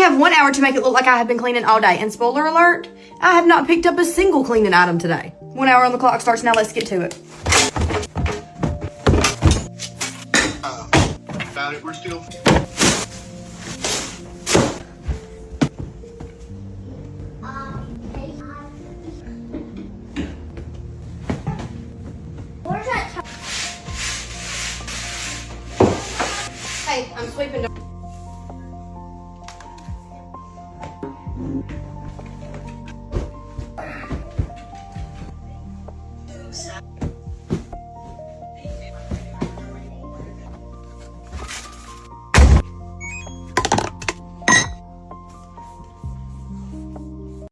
have 1 hour to make it look like I have been cleaning all day. And spoiler alert, I have not picked up a single cleaning item today. 1 hour on the clock starts now. Let's get to it. About it, we're still...